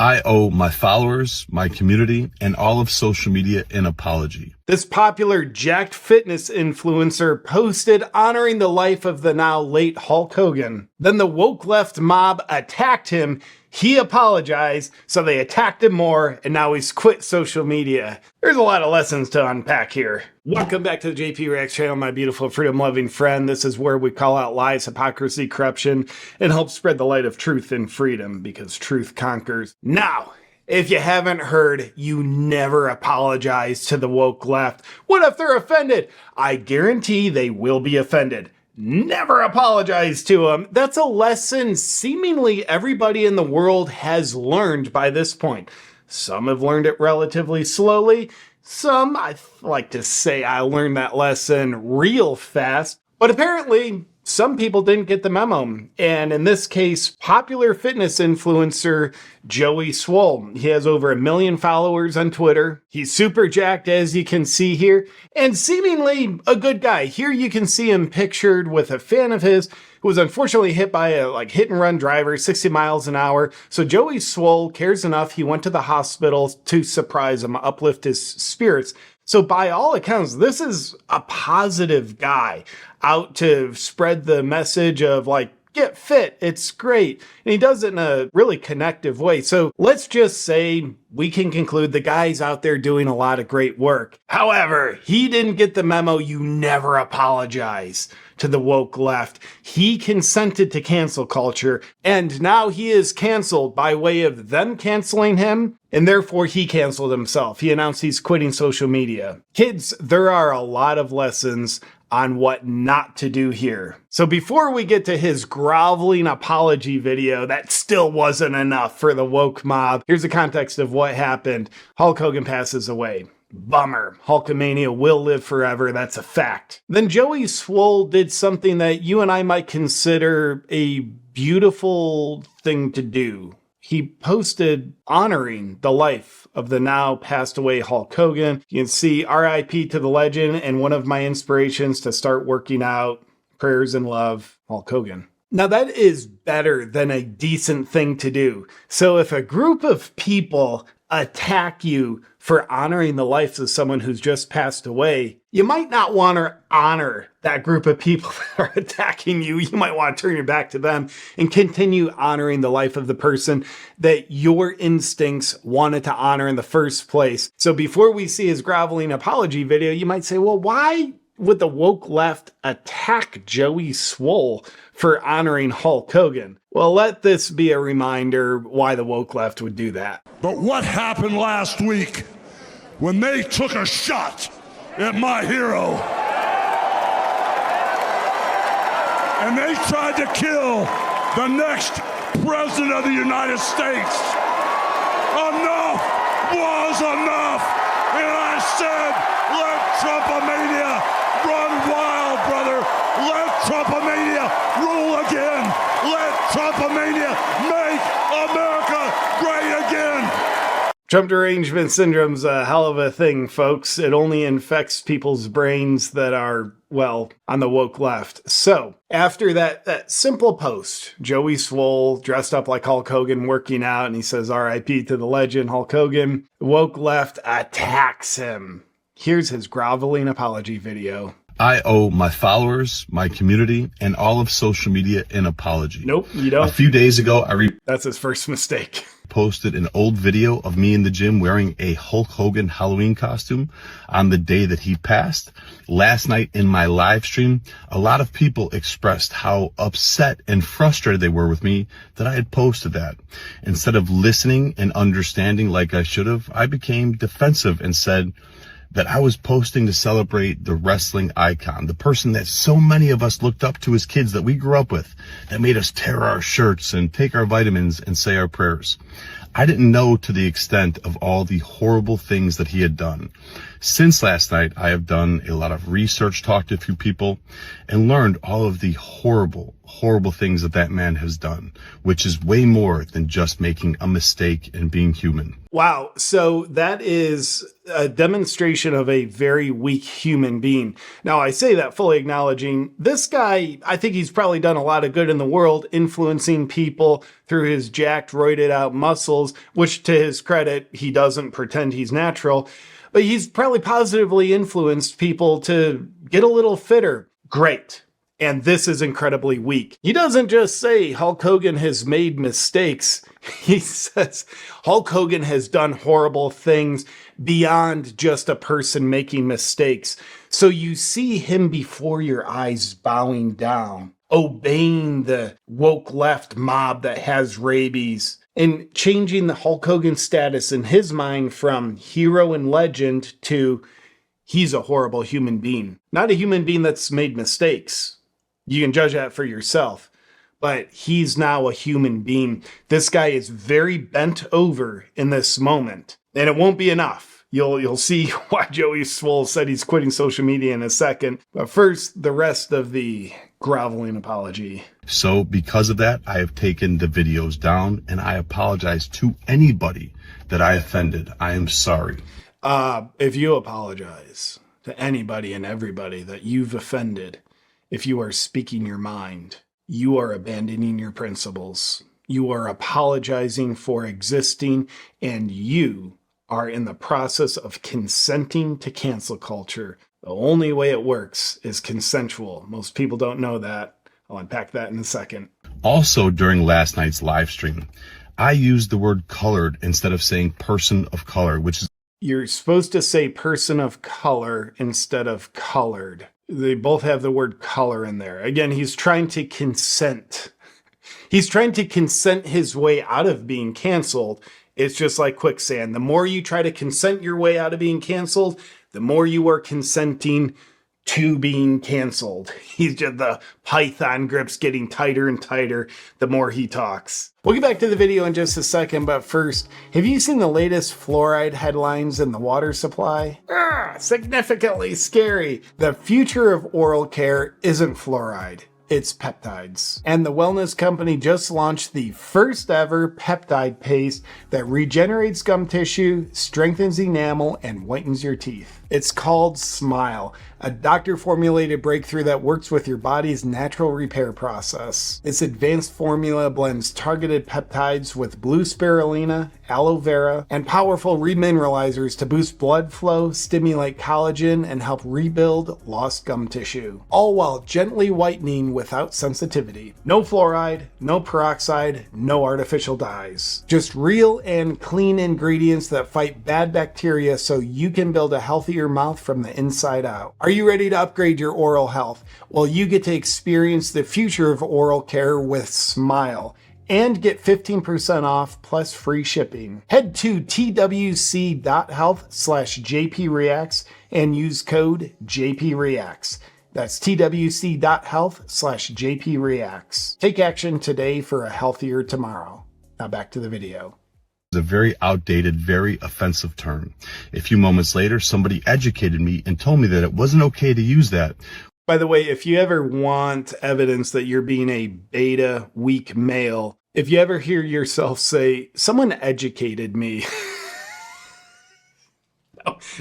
I owe my followers, my community, and all of social media an apology. This popular jacked fitness influencer posted honoring the life of the now late Hulk Hogan. Then the woke left mob attacked him. He apologized, so they attacked him more, and now he's quit social media. There's a lot of lessons to unpack here. Welcome back to the JP Reacts channel, my beautiful freedom-loving friend. This is where we call out lies, hypocrisy, corruption, and help spread the light of truth and freedom, because truth conquers. Now, if you haven't heard, you never apologize to the woke left. What if they're offended? I guarantee they will be offended. Never apologize to them. That's a lesson seemingly everybody in the world has learned by this point. Some have learned it relatively slowly. Some, I like to say, I learned that lesson real fast. But apparently, some people didn't get the memo. And in this case, popular fitness influencer Joey Swoll. He has over 1 million followers on Twitter. He's super jacked, as you can see here, and seemingly a good guy. Here you can see him pictured with a fan of his who was unfortunately hit by a hit-and-run driver, 60 miles an hour. So Joey Swoll cares enough. He went to the hospital to surprise him, uplift his spirits. So by all accounts, this is a positive guy out to spread the message of get fit, it's great. And he does it in a really connective way. So let's just say we can conclude the guy's out there doing a lot of great work. However, he didn't get the memo. You never apologize to the woke left. He consented to cancel culture, and now he is canceled by way of them canceling him, and therefore he canceled himself. He announced he's quitting social media. Kids, there are a lot of lessons on what not to do here. So before we get to his groveling apology video, that still wasn't enough for the woke mob. Here's the context of what happened. Hulk Hogan passes away. Bummer. Hulkamania will live forever. That's a fact. Then Joey Swoll did something that you and I might consider a beautiful thing to do. He posted honoring the life of the now passed away Hulk Hogan. You can see RIP to the legend and one of my inspirations to start working out. Prayers and love, Hulk Hogan. Now that is better than a decent thing to do. So if a group of people attack you for honoring the life of someone who's just passed away, you might not want to honor that group of people that are attacking you. You might want to turn your back to them and continue honoring the life of the person that your instincts wanted to honor in the first place. So before we see his groveling apology video, you might say, well, why would the woke left attack Joey Swoll for honoring Hulk Hogan? Well, let this be a reminder why the woke left would do that. But what happened last week when they took a shot at my hero and they tried to kill the next president of the United States? Enough was enough. And I said, let Trumpomania run wild, brother. Let Trumpomania rule again. Let Trumpomania make America great again. Trump derangement syndrome's a hell of a thing, folks. It only infects people's brains that are, well, on the woke left. So after that simple post, Joey Swoll dressed up like Hulk Hogan working out, and he says RIP to the legend Hulk Hogan. The woke left attacks him. Here's his groveling apology video. I owe my followers, my community, and all of social media an apology. Nope, you don't. A few days ago, That's his first mistake. Posted an old video of me in the gym wearing a Hulk Hogan Halloween costume on the day that he passed. Last night in my live stream, a lot of people expressed how upset and frustrated they were with me that I had posted that. Instead of listening and understanding like I should have, I became defensive and said that I was posting to celebrate the wrestling icon, the person that so many of us looked up to as kids that we grew up with, that made us tear our shirts and take our vitamins and say our prayers. I didn't know to the extent of all the horrible things that he had done. Since last night, I have done a lot of research, talked to a few people, and learned all of the horrible, horrible things that man has done, which is way more than just making a mistake and being human. Wow. So that is a demonstration of a very weak human being. Now, I say that fully acknowledging this guy, I think he's probably done a lot of good in the world, influencing people through his jacked, roided out muscles, which to his credit, he doesn't pretend he's natural. But he's probably positively influenced people to get a little fitter. Great. And this is incredibly weak. He doesn't just say Hulk Hogan has made mistakes. He says Hulk Hogan has done horrible things beyond just a person making mistakes. So you see him before your eyes bowing down, obeying the woke left mob that has rabies, and changing the Hulk Hogan status in his mind from hero and legend to he's a horrible human being. Not a human being that's made mistakes. You can judge that for yourself. But he's now a human being. This guy is very bent over in this moment. And it won't be enough. You'll see why Joey Swoll said he's quitting social media in a second. But first, the rest of the groveling apology. So because of that, I have taken the videos down, and I apologize to anybody that I offended. I am sorry. If you apologize to anybody and everybody that you've offended, if you are speaking your mind, you are abandoning your principles. You are apologizing for existing, and you are in the process of consenting to cancel culture. The only way it works is consensual. Most people don't know that. I'll unpack that in a second. Also, during last night's live stream, I used the word colored instead of saying person of color, which is... You're supposed to say person of color instead of colored. They both have the word color in there. Again, he's trying to consent. He's trying to consent his way out of being canceled. It's just like quicksand. The more you try to consent your way out of being canceled, the more you are consenting to being canceled. He's just, the python grip's getting tighter and tighter the more he talks. We'll get back to the video in just a second, but first, have you seen the latest fluoride headlines in the water supply? Significantly scary. The future of oral care isn't fluoride. It's peptides. And the wellness company just launched the first ever peptide paste that regenerates gum tissue, strengthens enamel, and whitens your teeth. It's called Smile, a doctor-formulated breakthrough that works with your body's natural repair process. Its advanced formula blends targeted peptides with blue spirulina, aloe vera, and powerful remineralizers to boost blood flow, stimulate collagen, and help rebuild lost gum tissue, all while gently whitening without sensitivity. No fluoride, no peroxide, no artificial dyes. Just real and clean ingredients that fight bad bacteria so you can build a healthier mouth from the inside out. Are you ready to upgrade your oral health? Well, you get to experience the future of oral care with Smile and get 15% off plus free shipping. Head to twc.health/jpreacts and use code JPReacts. That's twc.health/jpreacts. Take action today for a healthier tomorrow. Now back to the video. A very outdated, very offensive term. A few moments later, somebody educated me and told me that it wasn't okay to use that. By the way, if you ever want evidence that you're being a beta, weak male, if you ever hear yourself say, someone educated me,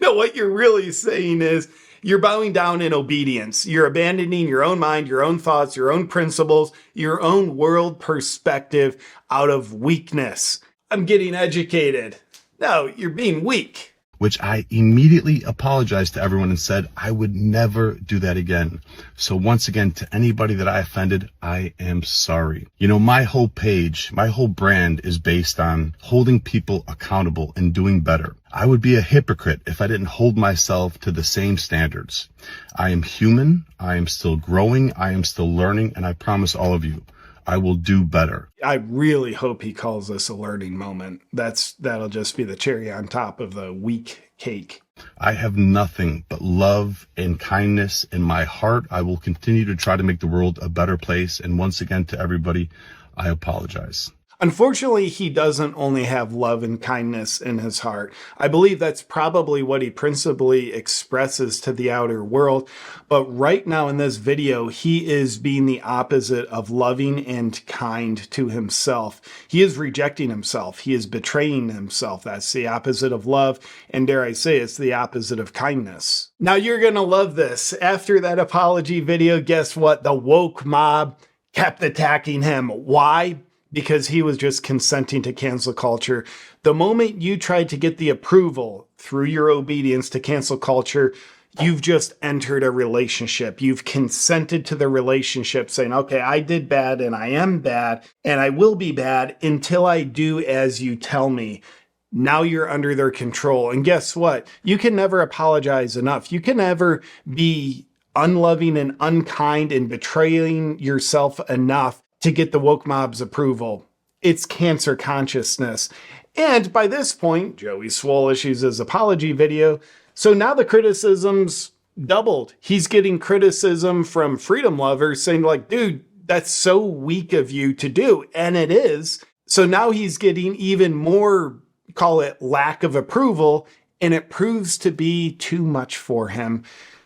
no, what you're really saying is you're bowing down in obedience. You're abandoning your own mind, your own thoughts, your own principles, your own world perspective out of weakness. I'm getting educated. No, you're being weak. Which I immediately apologized to everyone and said I would never do that again. So once again, to anybody that I offended, I am sorry. You know, my whole page, my whole brand is based on holding people accountable and doing better. I would be a hypocrite if I didn't hold myself to the same standards. I am human. I am still growing. I am still learning. And I promise all of you, I will do better. I really hope he calls this a learning moment. That'll just be the cherry on top of the weak cake. I have nothing but love and kindness in my heart. I will continue to try to make the world a better place. And once again, to everybody, I apologize. Unfortunately, he doesn't only have love and kindness in his heart. I believe that's probably what he principally expresses to the outer world. But right now in this video, he is being the opposite of loving and kind to himself. He is rejecting himself. He is betraying himself. That's the opposite of love. And dare I say, it's the opposite of kindness. Now you're going to love this. After that apology video, guess what? The woke mob kept attacking him. Why? Because he was just consenting to cancel culture. The moment you tried to get the approval through your obedience to cancel culture, you've just entered a relationship. You've consented to the relationship saying, okay, I did bad and I am bad and I will be bad until I do as you tell me. Now you're under their control. And guess what? You can never apologize enough. You can never be unloving and unkind and betraying yourself enough to get the woke mob's approval. It's cancer consciousness. And by this point, Joey Swoll issues his apology video. So now the criticism's doubled. He's getting criticism from freedom lovers saying like, dude, that's so weak of you to do. And it is. So now he's getting even more, call it lack of approval. And it proves to be too much for him.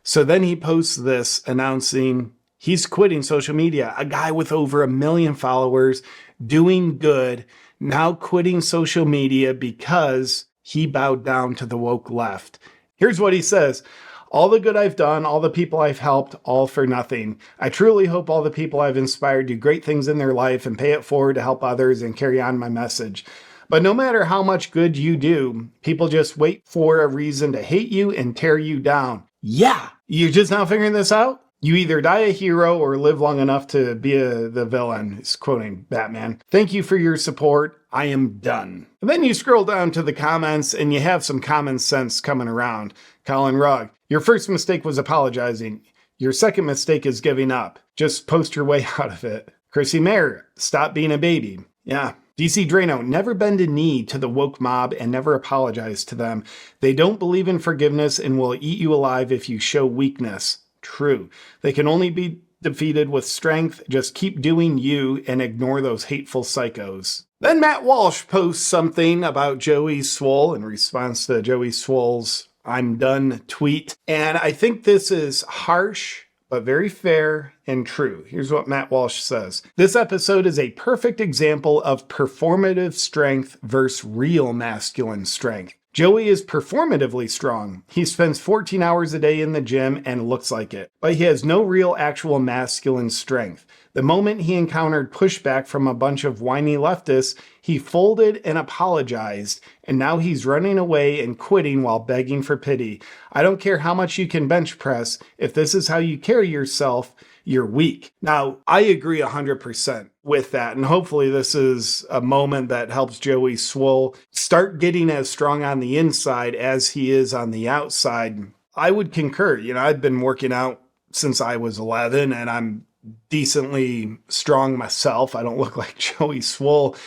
So then he posts this announcing he's quitting social media. A guy with over 1 million followers, doing good, now quitting social media because he bowed down to the woke left. Here's what he says. All the good I've done, all the people I've helped, all for nothing. I truly hope all the people I've inspired do great things in their life and pay it forward to help others and carry on my message. But no matter how much good you do, people just wait for a reason to hate you and tear you down. Yeah, you're just now figuring this out? You either die a hero or live long enough to be the villain. He's quoting Batman. Thank you for your support. I am done. And then you scroll down to the comments and you have some common sense coming around. Colin Rugg, your first mistake was apologizing. Your second mistake is giving up. Just post your way out of it. Chrissy Mayer, stop being a baby. Yeah. DC Drano, never bend a knee to the woke mob and never apologize to them. They don't believe in forgiveness and will eat you alive if you show weakness. True. They can only be defeated with strength. Just keep doing you and ignore those hateful psychos. Then Matt Walsh posts something about Joey Swoll in response to Joey Swoll's I'm done tweet. And I think this is harsh, but very fair and true. Here's what Matt Walsh says. This episode is a perfect example of performative strength versus real masculine strength. Joey is performatively strong. He spends 14 hours a day in the gym and looks like it, but he has no real actual masculine strength. The moment he encountered pushback from a bunch of whiny leftists, he folded and apologized, and now he's running away and quitting while begging for pity. I don't care how much you can bench press. If this is how you carry yourself, you're weak. Now, I agree 100% with that, and hopefully this is a moment that helps Joey Swoll start getting as strong on the inside as he is on the outside. I would concur. I've been working out since I was 11, and I'm decently strong myself. I don't look like Joey Swoll,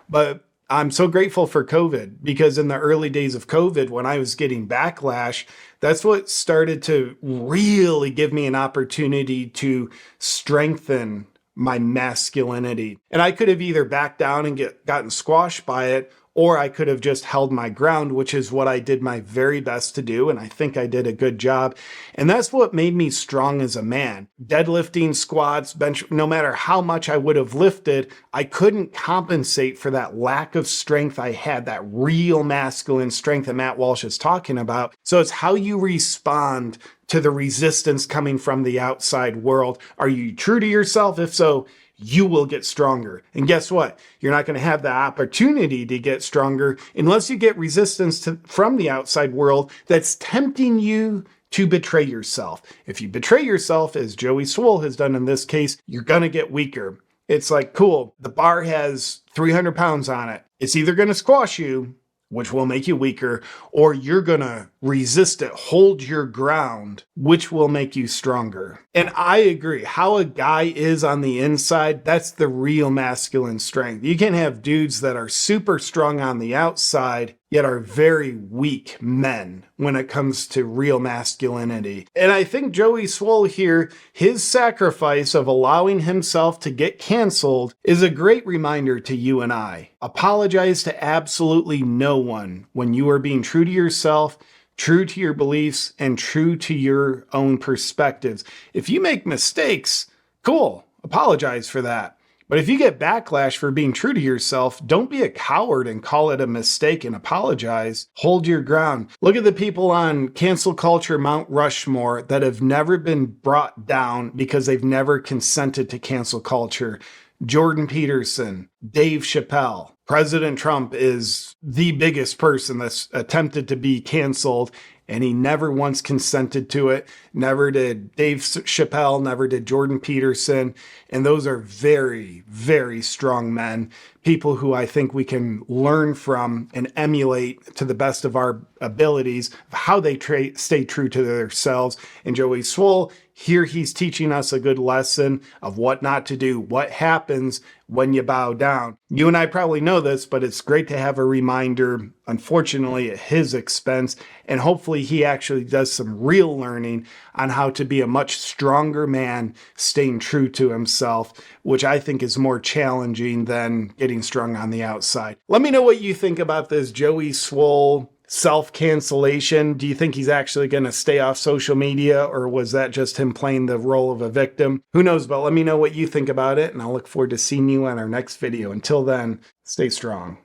but I'm so grateful for COVID, because in the early days of COVID, when I was getting backlash, that's what started to really give me an opportunity to strengthen my masculinity. And I could have either backed down and gotten squashed by it, or I could have just held my ground, which is what I did my very best to do. And I think I did a good job. And that's what made me strong as a man. Deadlifting, squats, bench, no matter how much I would have lifted, I couldn't compensate for that lack of strength I had, that real masculine strength that Matt Walsh is talking about. So it's how you respond to the resistance coming from the outside world. Are you true to yourself? If so, you will get stronger. And guess what? You're not going to have the opportunity to get stronger unless you get resistance from the outside world that's tempting you to betray yourself. If you betray yourself, as Joey Swoll has done in this case, you're going to get weaker. It's like, cool, the bar has 300 pounds on it. It's either going to squash you, which will make you weaker, or you're going to resist it, hold your ground, which will make you stronger. And I agree. How a guy is on the inside, that's the real masculine strength. You can have dudes that are super strong on the outside yet are very weak men when it comes to real masculinity. And I think Joey Swoll here, his sacrifice of allowing himself to get canceled is a great reminder to you and I. Apologize to absolutely no one when you are being true to yourself, true to your beliefs, and true to your own perspectives. If you make mistakes, cool, apologize for that. But if you get backlash for being true to yourself, don't be a coward and call it a mistake and apologize. Hold your ground. Look at the people on cancel culture Mount Rushmore that have never been brought down because they've never consented to cancel culture. Jordan Peterson, Dave Chappelle. President Trump is the biggest person that's attempted to be canceled, and he never once consented to it. Never did Dave Chappelle, never did Jordan Peterson. And those are very, very strong men, people who I think we can learn from and emulate to the best of our abilities of how they stay true to themselves. And Joey Swoll, here he's teaching us a good lesson of what not to do, what happens when you bow down. You and I probably know this, but it's great to have a reminder, unfortunately, at his expense. And hopefully he actually does some real learning on how to be a much stronger man, staying true to himself, which I think is more challenging than getting strong on the outside. Let me know what you think about this Joey Swoll self-cancellation. Do you think he's actually going to stay off social media, or was that just him playing the role of a victim? Who knows, but let me know what you think about it, and I'll look forward to seeing you on our next video. Until then, stay strong.